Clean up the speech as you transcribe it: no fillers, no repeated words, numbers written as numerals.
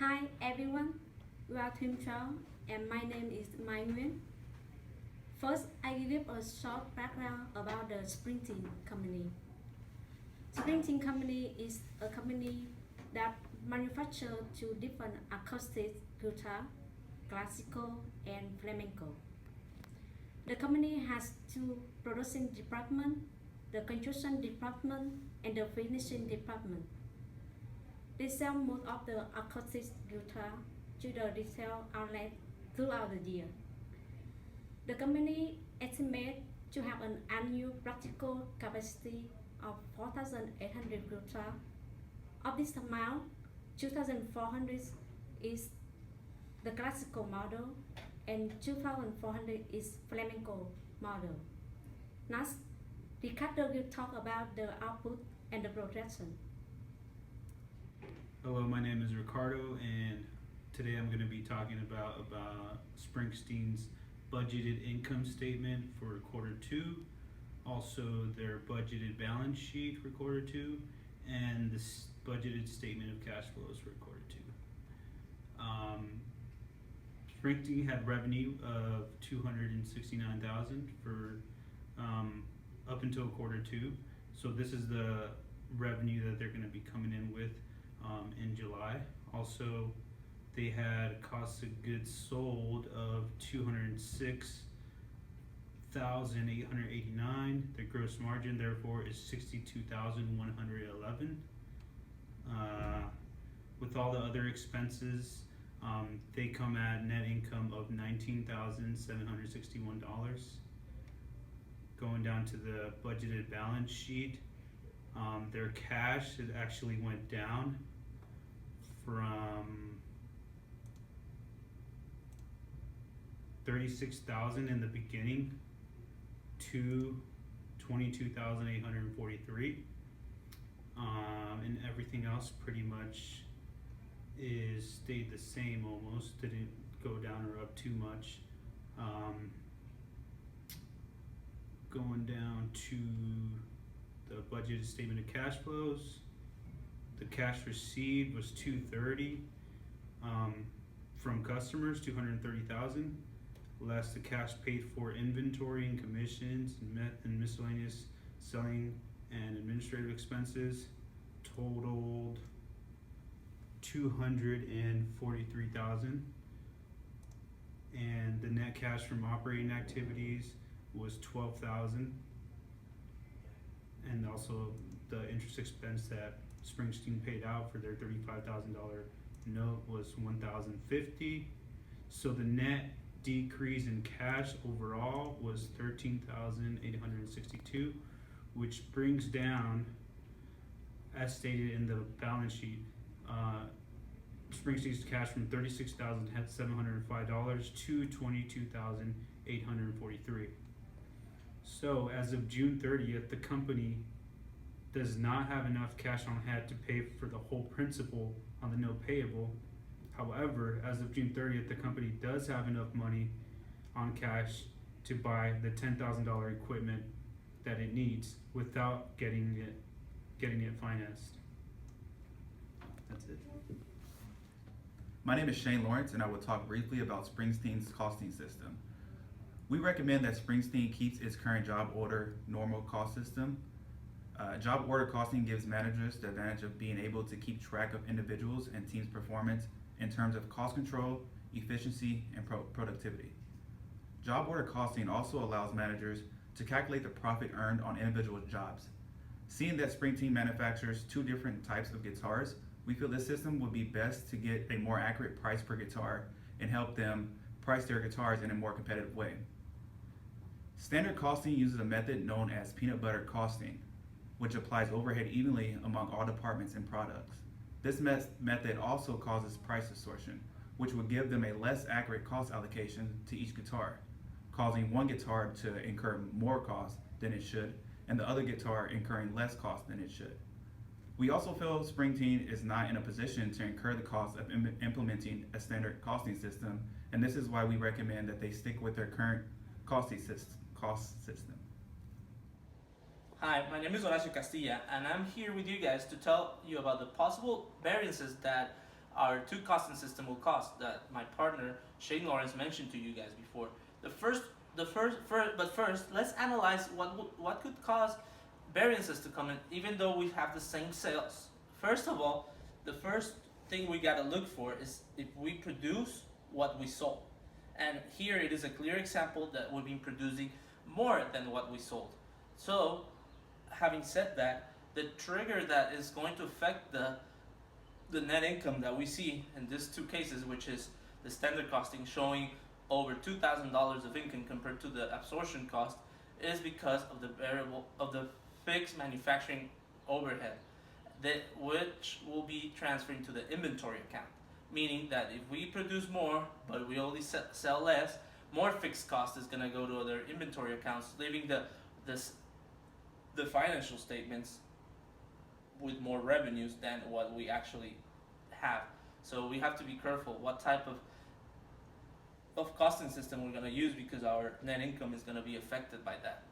Hi everyone, we are Tim Chao and my name is Mai Nguyen. First, I give a short background about the Springsteen Company. Springsteen Company is a company that manufactures two different acoustic guitar, classical and flamenco. The company has two production departments, the construction department and the finishing department. They sell most of the acoustic guitar to the retail outlet throughout the year. The company estimates to have an annual practical capacity of 4,800 guitar. Of this amount, 2,400 is the classical model and 2,400 is flamenco model. Next, Ricardo will talk about the output and the projection. Hello, my name is Ricardo, and today I'm going to be talking about Springsteen's budgeted income statement for quarter two, also their budgeted balance sheet for quarter two, and the budgeted statement of cash flows for quarter two. Springsteen had revenue of $269,000 for up until quarter two. So this is the revenue that they're going to be coming in with in July. Also, they had cost of goods sold of $206,889. The gross margin, therefore, is $62,111. With all the other expenses, they come at net income of $19,761. Going down to the budgeted balance sheet, their cash it actually went down from 36,000 in the beginning to 22,843, and everything else pretty much is stayed the same almost. Didn't go down or up too much. Going down to the budgeted statement of cash flows, the cash received was $230 from customers, $230,000, less the cash paid for inventory and commissions and miscellaneous selling and administrative expenses totaled $243,000, and the net cash from operating activities was $12,000, and also the interest expense that Springsteen paid out for their $35,000 note was $1,050. So the net decrease in cash overall was $13,862, which brings down, as stated in the balance sheet, Springsteen's cash from $36,705 to $22,843. So as of June 30th, the company does not have enough cash on hand to pay for the whole principal on the note payable. However, as of June 30th, the company does have enough money on cash to buy the $10,000 equipment that it needs without getting it financed. That's it. My name is Shane Lawrence, and I will talk briefly about Springsteen's costing system. We recommend that Springsteen keeps its current job order normal cost system. Job order costing gives managers the advantage of being able to keep track of individuals and teams' performance in terms of cost control, efficiency, and productivity. Job order costing also allows managers to calculate the profit earned on individual jobs. Seeing that Springsteen manufactures two different types of guitars, we feel this system would be best to get a more accurate price per guitar and help them price their guitars in a more competitive way. Standard costing uses a method known as peanut butter costing, which applies overhead evenly among all departments and products. This method also causes price distortion, which would give them a less accurate cost allocation to each guitar, causing one guitar to incur more cost than it should, and the other guitar incurring less cost than it should. We also feel Springsteen is not in a position to incur the cost of implementing a standard costing system, and this is why we recommend that they stick with their current cost system. Hi, my name is Horacio Castilla, and I'm here with you guys to tell you about the possible variances that our two costing system will cost that my partner Shane Lawrence mentioned to you guys before. But first, let's analyze what could cause variances to come in, even though we have the same sales. First of all, the first thing we gotta look for is if we produce what we sold. And here it is a clear example that we've been producing more than what we sold. So, having said that, the trigger that is going to affect the net income that we see in these two cases, which is the standard costing showing over $2,000 of income compared to the absorption cost, is because of the fixed manufacturing overhead, which will be transferring to the inventory account. Meaning that if we produce more, but we only sell less, more fixed cost is gonna go to other inventory accounts, leaving the financial statements with more revenues than what we actually have. So we have to be careful what type of costing system we're gonna use, because our net income is gonna be affected by that.